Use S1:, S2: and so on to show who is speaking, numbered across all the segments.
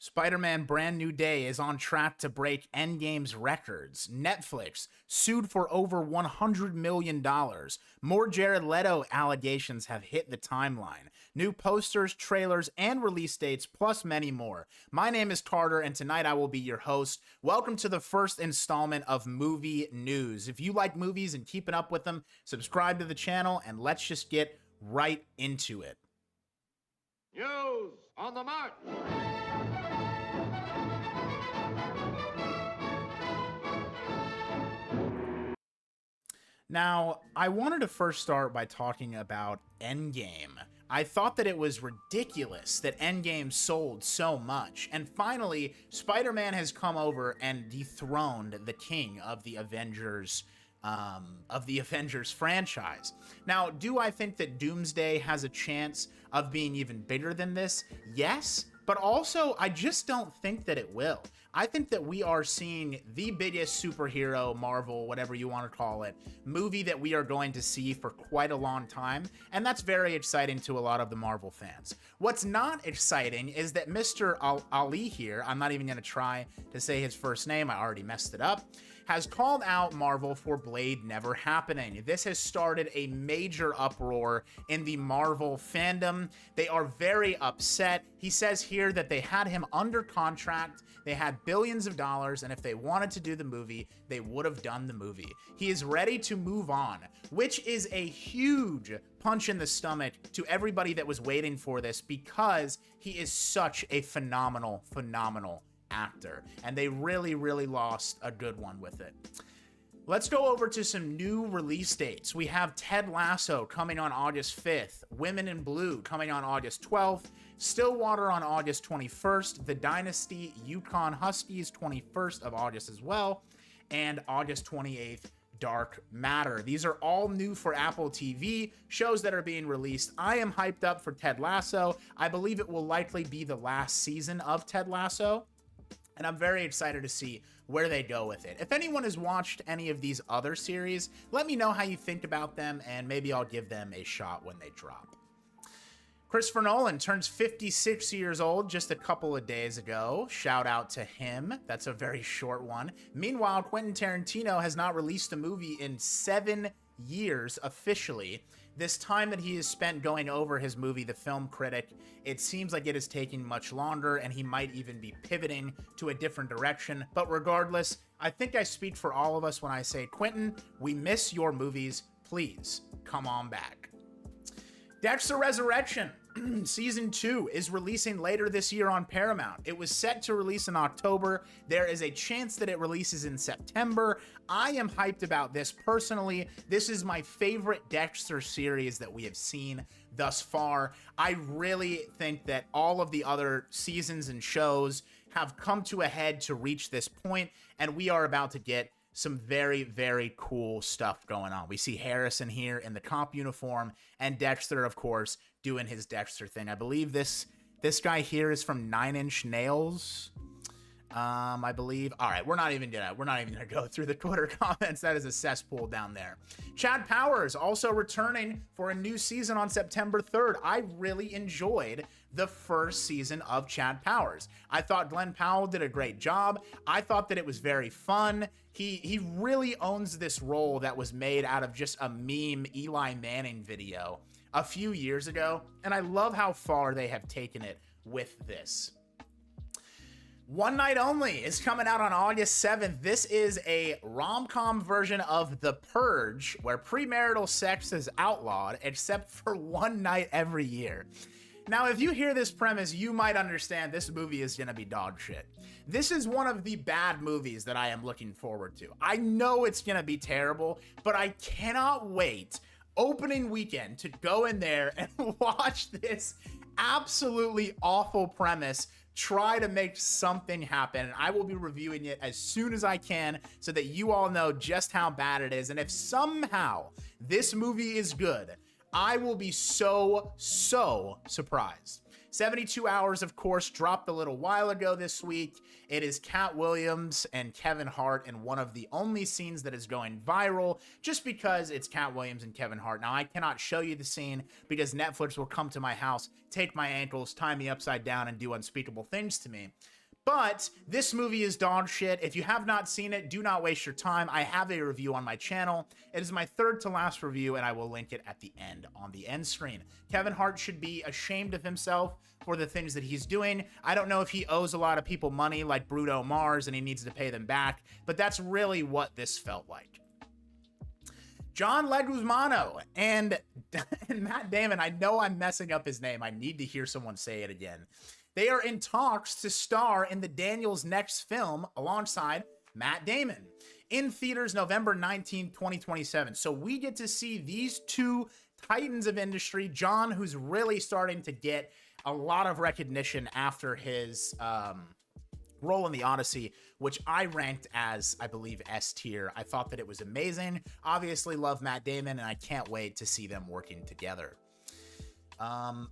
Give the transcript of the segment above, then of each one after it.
S1: Spider-Man Brand New Day is on track to break Endgame's records. Netflix sued for over $100 million. More Jared Leto allegations have hit the timeline. New posters, trailers, and release dates, plus many more. My name is Carter, and tonight I will be your host. Welcome to the first installment of Movie News. If you like movies and keeping up with them, subscribe to the channel, and let's just get right into it.
S2: News on the march!
S1: Now, I wanted to first start by talking about Endgame. I thought that it was ridiculous that Endgame sold so much, and finally, Spider-Man has come over and dethroned the king of the Avengers franchise. Now, do I think that Doomsday has a chance of being even bigger than this? Yes, but also I just don't think that it will. I think that we are seeing the biggest superhero, Marvel, whatever you want to call it, movie that we are going to see for quite a long time, and that's very exciting to a lot of the Marvel fans. What's not exciting is that Mr. Ali here, I'm not even going to try to say his first name, I already messed it up, has called out Marvel for Blade never happening. This has started a major uproar in the Marvel fandom. They are very upset. He says here that they had him under contract, they had billions of dollars, and if they wanted to do the movie, they would have done the movie. He is ready to move on, which is a huge punch in the stomach to everybody that was waiting for this, because he is such a phenomenal actor, and they really lost a good one with it. Let's go over to some new release dates. We have Ted Lasso coming on August 5th, Women in Blue coming on August 12th, Stillwater on August 21st, The Dynasty, Yukon Huskies 21st of August as well, and August 28th, Dark Matter. These are all new for Apple TV, shows that are being released. I am hyped up for Ted Lasso. I believe it will likely be the last season of Ted Lasso, and I'm very excited to see where they go with it. If anyone has watched any of these other series, let me know how you think about them, and maybe I'll give them a shot when they drop. Christopher Nolan turns 56 years old just a couple of days ago. Shout out to him. That's a very short one. Meanwhile, Quentin Tarantino has not released a movie in 7 years officially. This time that he has spent going over his movie, The Film Critic, it seems like it is taking much longer, and he might even be pivoting to a different direction. But regardless, I think I speak for all of us when I say, Quentin, we miss your movies. Please come on back. Dexter Resurrection Season 2 is releasing later this year on Paramount. It was set to release in October. There is a chance that it releases in September. I am hyped about this personally. This is my favorite Dexter series that we have seen thus far. I really think that all of the other seasons and shows have come to a head to reach this point, and we are about to get some very cool stuff going on. We see Harrison here in the cop uniform, and Dexter, of course, doing his Dexter thing. I believe this guy here is from 9 Inch Nails. I believe. All right, we're not even gonna go through the Twitter comments. That is a cesspool down there. Chad Powers also returning for a new season on September 3rd. I really enjoyed the first season of Chad Powers. I thought Glenn Powell did a great job. I thought that it was very fun. He really owns this role that was made out of just a meme Eli Manning video a few years ago, and I love how far they have taken it with this. One Night Only is coming out on August 7th. This is a rom-com version of The Purge, where premarital sex is outlawed, except for one night every year. Now, if you hear this premise, you might understand this movie is gonna be dog shit. This is one of the bad movies that I am looking forward to. I know it's gonna be terrible, but I cannot wait opening weekend to go in there and watch this absolutely awful premise try to make something happen, and I will be reviewing it as soon as I can so that you all know just how bad it is. And if somehow this movie is good, I will be so surprised. 72 Hours, of course, dropped a little while ago this week. It is Cat Williams and Kevin Hart in one of the only scenes that is going viral just because it's Cat Williams and Kevin Hart. Now, I cannot show you the scene because Netflix will come to my house, take my ankles, tie me upside down, and do unspeakable things to me. But this movie is dog shit. If you have not seen it, do not waste your time. I have a review on my channel. It is my third to last review, and I will link it at the end on the end screen. Kevin Hart should be ashamed of himself for the things that he's doing. I don't know if he owes a lot of people money like Bruno Mars and he needs to pay them back, but that's really what this felt like. John Leguizamo and Matt Damon, I know I'm messing up his name. I need to hear someone say it again. They are in talks to star in the Daniels' next film alongside Matt Damon in theaters November 19, 2027. So we get to see these two titans of industry. John, who's really starting to get a lot of recognition after his role in The Odyssey, which I ranked as, I believe, S tier. I thought that it was amazing. Obviously love Matt Damon, and I can't wait to see them working together.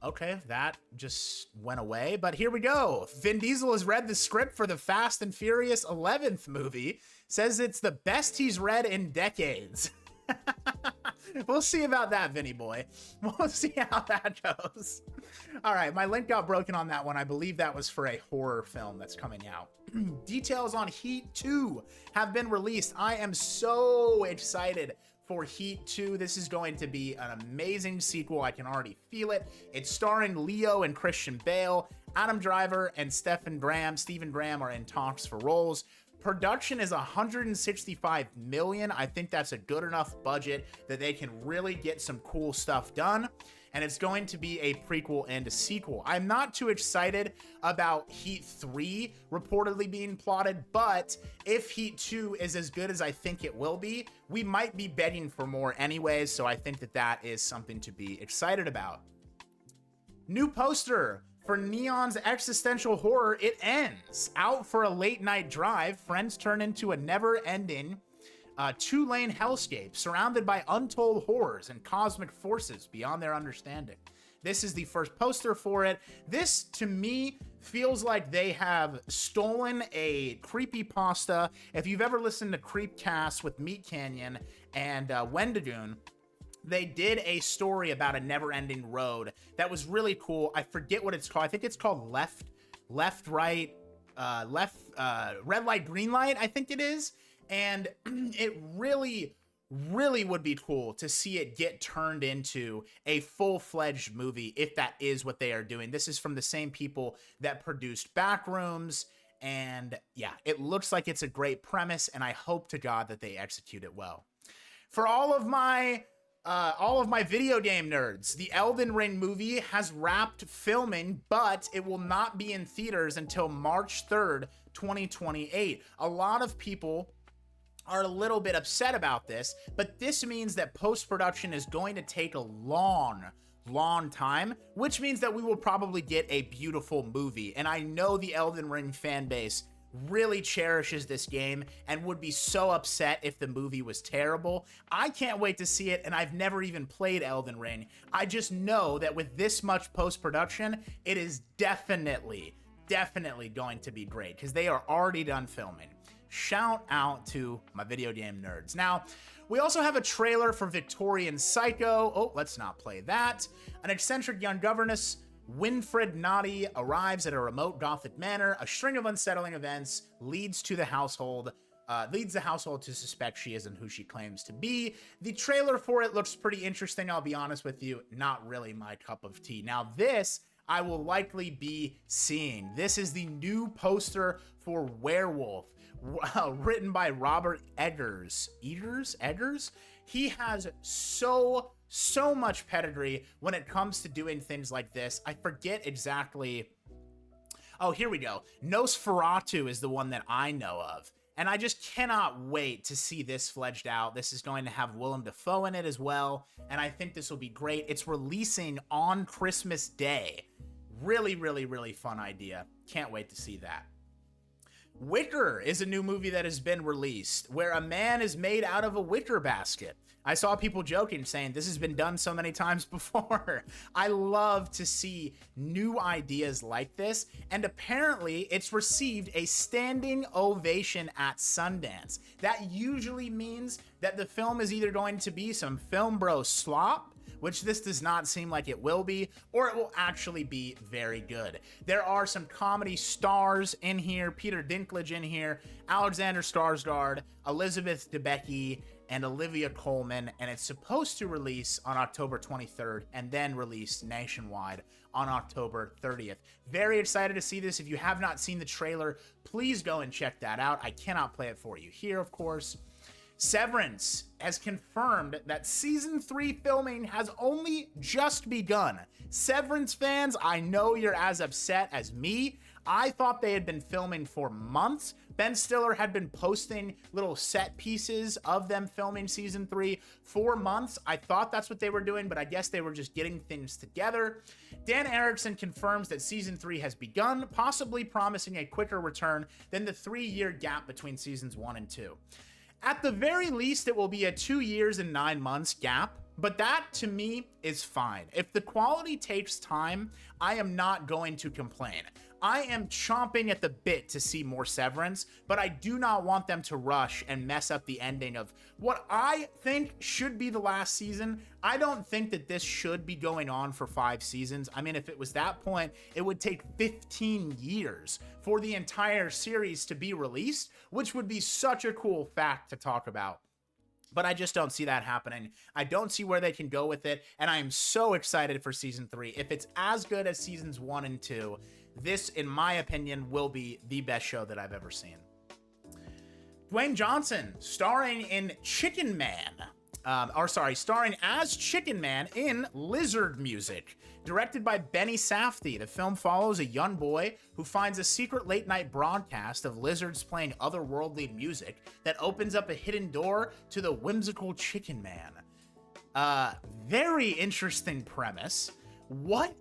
S1: Okay, that just went away, but here we go. Vin Diesel has read the script for the Fast and Furious 11th movie, says it's the best he's read in decades. We'll see about that, Vinny boy. We'll see how that goes. All right, my link got broken on that one. I believe that was for a horror film that's coming out. Details on Heat 2 have been released. I am so excited for Heat 2. This is going to be an amazing sequel. I can already feel it. It's starring Leo and Christian Bale. Adam Driver and Stephen Graham are in talks for roles. Production is $165 million. I think that's a good enough budget that they can really get some cool stuff done. And it's going to be a prequel and a sequel. I'm not too excited about Heat 3 reportedly being plotted, but if Heat 2 is as good as I think it will be, we might be begging for more anyways, so I think that that is something to be excited about. New poster for Neon's existential horror, It Ends. Out for a late night drive, friends turn into a never-ending two-lane hellscape surrounded by untold horrors and cosmic forces beyond their understanding. This is the first poster for it. This, to me, feels like they have stolen a creepypasta. If you've ever listened to Creepcast with Meat Canyon and Wendigoon, they did a story about a never-ending road that was really cool. I forget what it's called. I think it's called Red Light, Green Light, I think it is. And it really would be cool to see it get turned into a full-fledged movie if that is what they are doing. This is from the same people that produced Backrooms, and yeah, it looks like it's a great premise, and I hope to God that they execute it well. For all of my video game nerds, the Elden Ring movie has wrapped filming, but it will not be in theaters until March 3rd, 2028. A lot of people are a little bit upset about this, but this means that post-production is going to take a long time, which means that we will probably get a beautiful movie. And I know the Elden Ring fan base really cherishes this game and would be so upset if the movie was terrible. I can't wait to see it, and I've never even played Elden Ring. I just know that with this much post-production, it is definitely going to be great because they are already done filming. Shout out to my video game nerds. Now, we also have a trailer for Victorian Psycho. Oh, let's not play that. An eccentric young governess, Winfred Naughty, arrives at a remote Gothic manor. A string of unsettling events leads the household to suspect she isn't who she claims to be. The trailer for it looks pretty interesting, I'll be honest with you. Not really my cup of tea. Now, this I will likely be seeing. This is the new poster for Werewolf, written by Robert Eggers. Eggers? He has so much pedigree when it comes to doing things like this. I forget exactly. Oh, here we go. Nosferatu is the one that I know of. And I just cannot wait to see this fledged out. This is going to have Willem Dafoe in it as well. And I think this will be great. It's releasing on Christmas Day. Really fun idea. Can't wait to see that. Wicker is a new movie that has been released where a man is made out of a wicker basket. I saw people joking saying this has been done so many times before. I love to see new ideas like this, and apparently it's received a standing ovation at Sundance. That usually means that the film is either going to be some film bro slop, which this does not seem like it will be, or it will actually be very good. There are some comedy stars in here, Peter Dinklage in here, Alexander Skarsgård, Elizabeth Debicki, and Olivia Colman, and it's supposed to release on October 23rd and then release nationwide on October 30th. Very excited to see this. If you have not seen the trailer, please go and check that out. I cannot play it for you here, of course. Severance has confirmed that season 3 filming has only just begun. Severance fans, I know you're as upset as me. I thought they had been filming for months. Ben Stiller had been posting little set pieces of them filming season 3 for months. I thought that's what they were doing, but I guess they were just getting things together. Dan Erickson confirms that season 3 has begun, possibly promising a quicker return than the 3-year gap between seasons 1 and 2. At the very least, it will be a 2 years and 9 months gap, but that to me is fine. If the quality takes time, I am not going to complain. I am chomping at the bit to see more Severance, but I do not want them to rush and mess up the ending of what I think should be the last season. I don't think that this should be going on for 5 seasons. I mean, if it was that point, it would take 15 years for the entire series to be released, which would be such a cool fact to talk about. But I just don't see that happening. I don't see where they can go with it, and I am so excited for season 3. If it's as good as seasons 1 and 2, this, in my opinion, will be the best show that I've ever seen. Dwayne Johnson, starring as Chicken Man in Lizard Music. Directed by Benny Safdie, the film follows a young boy who finds a secret late-night broadcast of lizards playing otherworldly music that opens up a hidden door to the whimsical Chicken Man. Very interesting premise. What?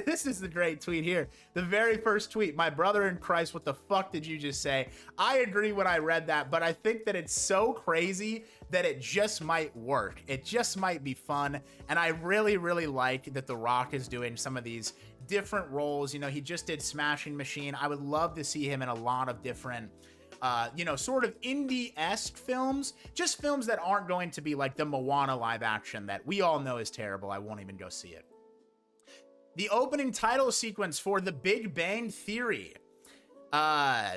S1: This is the great tweet here. The very first tweet. My brother in Christ, what the fuck did you just say? I agree when I read that, but I think that it's so crazy that it just might work. It just might be fun. And I really, really like that The Rock is doing some of these different roles. You know, he just did Smashing Machine. I would love to see him in a lot of different sort of indie-esque films, just films that aren't going to be like the Moana live action that we all know is terrible. I won't even go see it. The opening title sequence for The Big Bang Theory.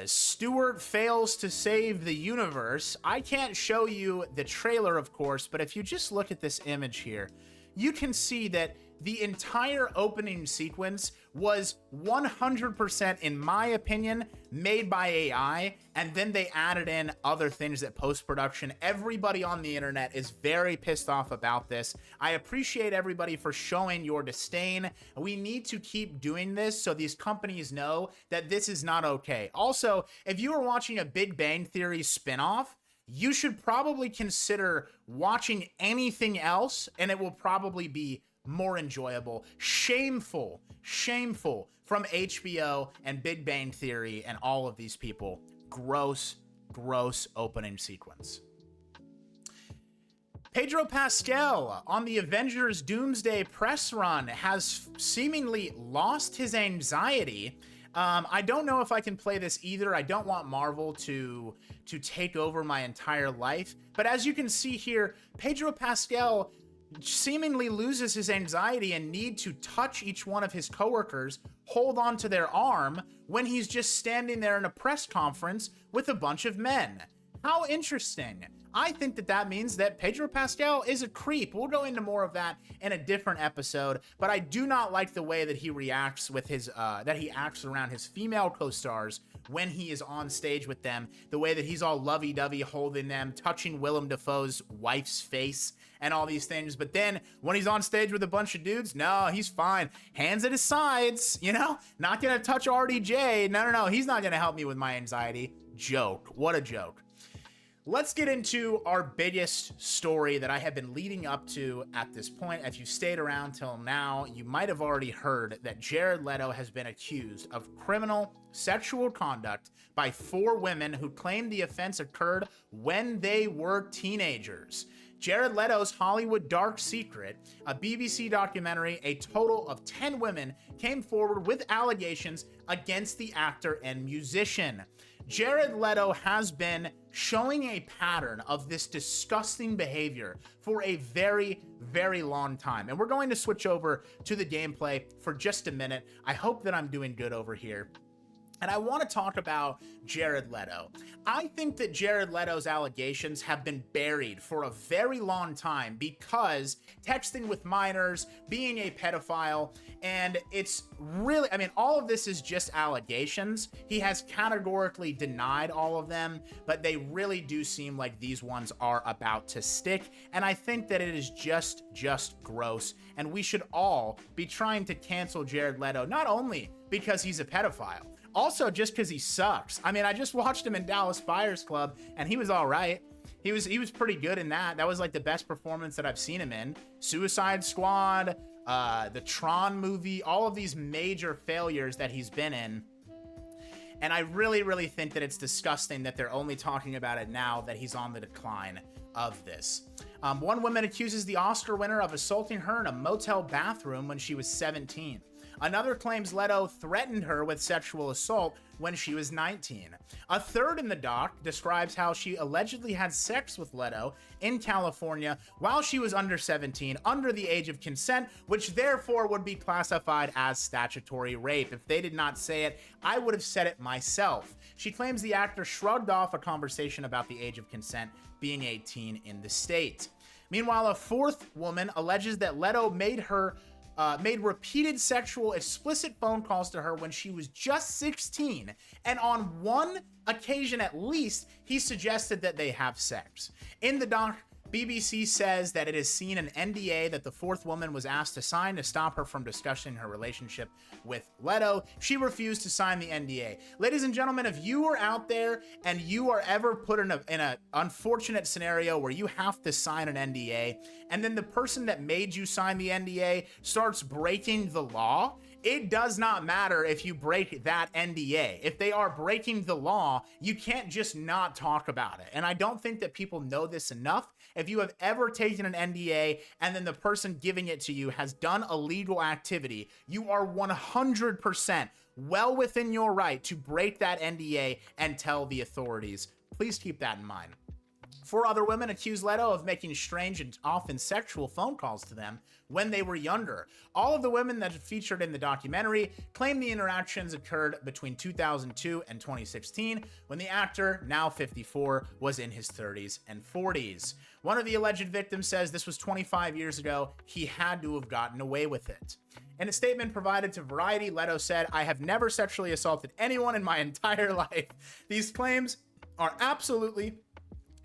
S1: Stewart fails to save the universe. I can't show you the trailer, of course, but if you just look at this image here, you can see that the entire opening sequence was 100%, in my opinion, made by AI, and then they added in other things at post-production. Everybody on the internet is very pissed off about this. I appreciate everybody for showing your disdain. We need to keep doing this so these companies know that this is not okay. Also, if you are watching a Big Bang Theory spinoff, you should probably consider watching anything else, and it will probably be more enjoyable. Shameful from HBO and Big Bang Theory and all of these people. Gross opening sequence. Pedro Pascal on the Avengers Doomsday press run has seemingly lost his anxiety. I don't know if I can play this either. I don't want Marvel to take over my entire life. But as you can see here, Pedro Pascal seemingly loses his anxiety and need to touch each one of his coworkers, hold on to their arm when he's just standing there in a press conference with a bunch of men. How interesting. I think that means that Pedro Pascal is a creep. We'll go into more of that in a different episode, but I do not like the way that he reacts with his, that he acts around his female co-stars when he is on stage with them, the way that he's all lovey-dovey holding them, touching Willem Dafoe's wife's face and all these things. But then when he's on stage with a bunch of dudes, no, he's fine. Hands at his sides, you know, not gonna touch RDJ. No, he's not gonna help me with my anxiety. Joke. What a joke. Let's get into our biggest story that I have been leading up to at this point. If you stayed around till now, you might have already heard that Jared Leto has been accused of criminal sexual conduct by 4 women who claimed the offense occurred when they were teenagers. Jared Leto's Hollywood Dark Secret, a BBC documentary, a total of 10 women came forward with allegations against the actor and musician. Jared Leto has been showing a pattern of this disgusting behavior for a very, very long time. And we're going to switch over to the gameplay for just a minute. I hope that I'm doing good over here. And I want to talk about Jared Leto. I think that Jared Leto's allegations have been buried for a very long time because texting with minors, being a pedophile, and it's really, I mean, all of this is just allegations. He has categorically denied all of them, but they really do seem like these ones are about to stick. And I think that it is just gross. And we should all be trying to cancel Jared Leto, not only because he's a pedophile, also just because he sucks. I mean, I just watched him in Dallas Buyers Club, and he was all right. He was pretty good in that. That was like the best performance that I've seen him in. Suicide Squad, the Tron movie, all of these major failures that he's been in. And I really think that it's disgusting that they're only talking about it now that he's on the decline of this. One woman accuses the Oscar winner of assaulting her in a motel bathroom when she was 17. Another claims Leto threatened her with sexual assault when she was 19. A third in the doc describes how she allegedly had sex with Leto in California while she was under 17, under the age of consent, which therefore would be classified as statutory rape. If they did not say it, I would have said it myself. She claims the actor shrugged off a conversation about the age of consent being 18 in the state. Meanwhile, a fourth woman alleges that Leto made repeated sexual explicit phone calls to her when she was just 16, and on one occasion at least, he suggested that they have sex. In the doc, BBC says that it has seen an NDA that the fourth woman was asked to sign to stop her from discussing her relationship with Leto. She refused to sign the NDA. Ladies and gentlemen, if you are out there and you are ever put in an unfortunate scenario where you have to sign an NDA, and then the person that made you sign the NDA starts breaking the law, it does not matter if you break that NDA. If they are breaking the law, you can't just not talk about it. And I don't think that people know this enough. If you have ever taken an NDA and then the person giving it to you has done illegal activity, you are 100% well within your right to break that NDA and tell the authorities. Please keep that in mind. 4 other women accused Leto of making strange and often sexual phone calls to them when they were younger. All of the women that are featured in the documentary claim the interactions occurred between 2002 and 2016, when the actor, now 54, was in his 30s and 40s. One of the alleged victims says this was 25 years ago. He had to have gotten away with it. In a statement provided to Variety, Leto said, "I have never sexually assaulted anyone in my entire life. These claims are absolutely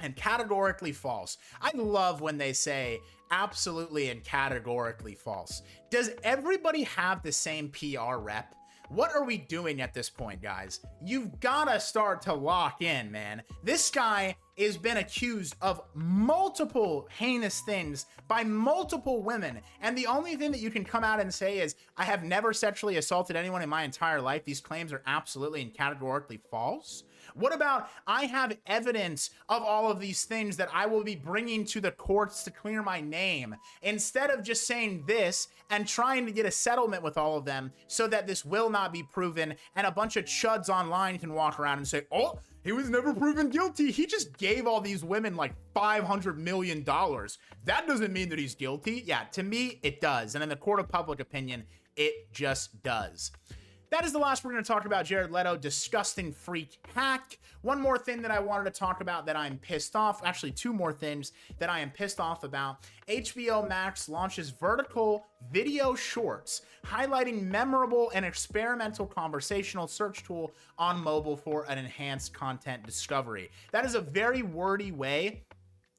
S1: and categorically false." I love when they say absolutely and categorically false. Does everybody have the same PR rep? What are we doing at this point, guys? You've gotta start to lock in, man. This guy has been accused of multiple heinous things by multiple women, and the only thing that you can come out and say is, "I have never sexually assaulted anyone in my entire life. These claims are absolutely and categorically false." What about, "I have evidence of all of these things that I will be bringing to the courts to clear my name," instead of just saying this and trying to get a settlement with all of them so that this will not be proven and a bunch of chuds online can walk around and say, "Oh, he was never proven guilty. He just gave all these women like $500 million. That doesn't mean that he's guilty." Yeah, to me, it does. And in the court of public opinion, it just does. That is the last we're going to talk about Jared Leto. Disgusting freak hack. One more thing that I wanted to talk about that I'm pissed off. Actually, 2 more things that I am pissed off about. HBO Max launches vertical video shorts, highlighting memorable and experimental conversational search tool on mobile for an enhanced content discovery. That is a very wordy way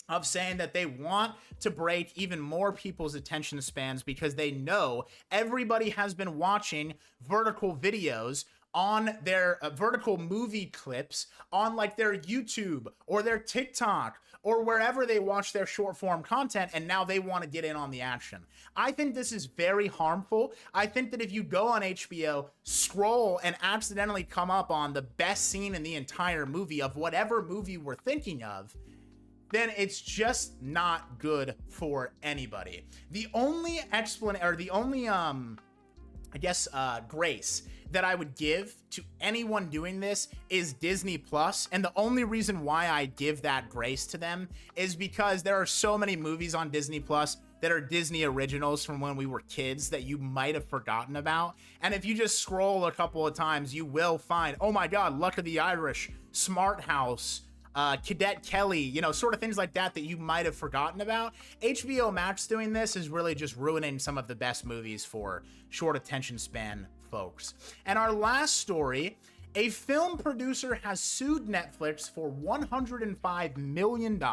S1: of saying that they want to break even more people's attention spans because they know everybody has been watching vertical videos on their vertical movie clips on like their YouTube or their TikTok or wherever they watch their short form content, and now they want to get in on the action. I think this is very harmful. I think that if you go on HBO, scroll, and accidentally come up on the best scene in the entire movie of whatever movie we're thinking of, then it's just not good for anybody. The only grace that I would give to anyone doing this is Disney Plus. And the only reason why I give that grace to them is because there are so many movies on Disney Plus that are Disney originals from when we were kids that you might have forgotten about. And if you just scroll a couple of times, you will find, oh my God, Luck of the Irish, Smart House, Cadet Kelly, you know, sort of things like that that you might have forgotten about. HBO Max doing this is really just ruining some of the best movies for short attention span folks. And our last story, a film producer has sued Netflix for $105 million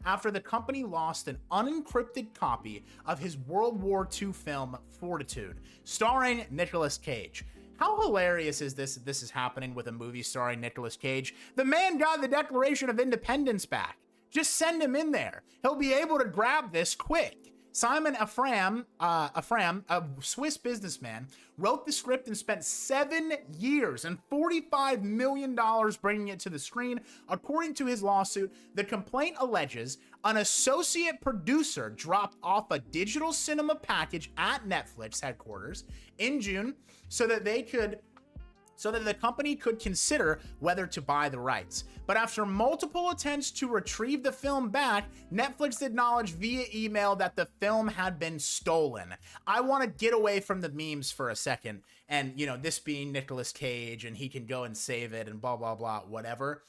S1: after the company lost an unencrypted copy of his World War II film Fortitude, starring Nicolas Cage. How hilarious is this? This is happening with a movie starring Nicolas Cage. The man got the Declaration of Independence back. Just send him in there. He'll be able to grab this quick. Simon Afram, a Swiss businessman, wrote the script and spent 7 years and $45 million bringing it to the screen. According to his lawsuit, the complaint alleges an associate producer dropped off a digital cinema package at Netflix headquarters in June so that the company could consider whether to buy the rights. But after multiple attempts to retrieve the film back, Netflix acknowledged via email that the film had been stolen. I want to get away from the memes for a second, and, you know, this being Nicolas Cage and he can go and save it and blah, blah, blah, whatever.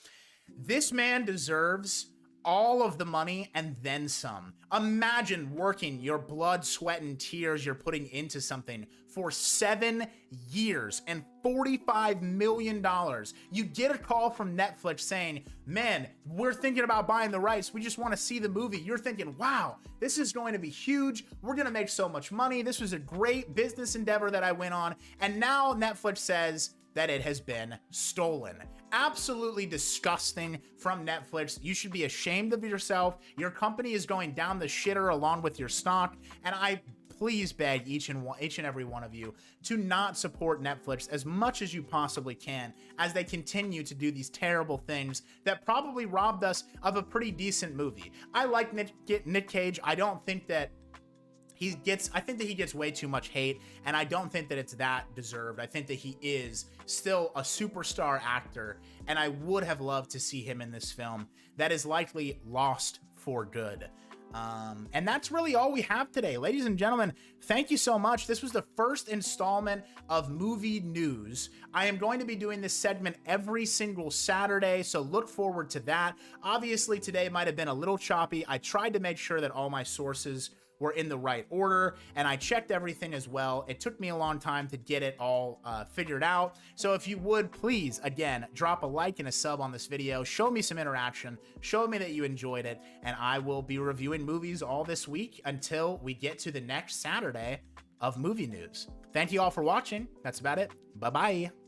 S1: This man deserves all of the money and then some. Imagine working your blood, sweat, and tears you're putting into something for 7 years and $45 million. You get a call from Netflix saying, man, we're thinking about buying the rights. We just want to see the movie. You're thinking, wow, this is going to be huge. We're going to make so much money. This was a great business endeavor that I went on. And now Netflix says that it has been stolen. Absolutely disgusting from Netflix. You should be ashamed of yourself. Your company is going down the shitter along with your stock. And I please beg each and every one of you to not support Netflix as much as you possibly can as they continue to do these terrible things that probably robbed us of a pretty decent movie. I like Nick Cage. I don't think that I think that he gets way too much hate, and I don't think that it's that deserved. I think that he is still a superstar actor, and I would have loved to see him in this film that is likely lost for good. And that's really all we have today. Ladies and gentlemen, thank you so much. This was the first installment of Movie News. I am going to be doing this segment every single Saturday, so look forward to that. Obviously, today might have been a little choppy. I tried to make sure that all my sources were in the right order, and I checked everything as well. It took me a long time to get it all figured out. So if you would, please, again, drop a like and a sub on this video. Show me some interaction. Show me that you enjoyed it, and I will be reviewing movies all this week until we get to the next Saturday of Movie News. Thank you all for watching. That's about it. Bye-bye.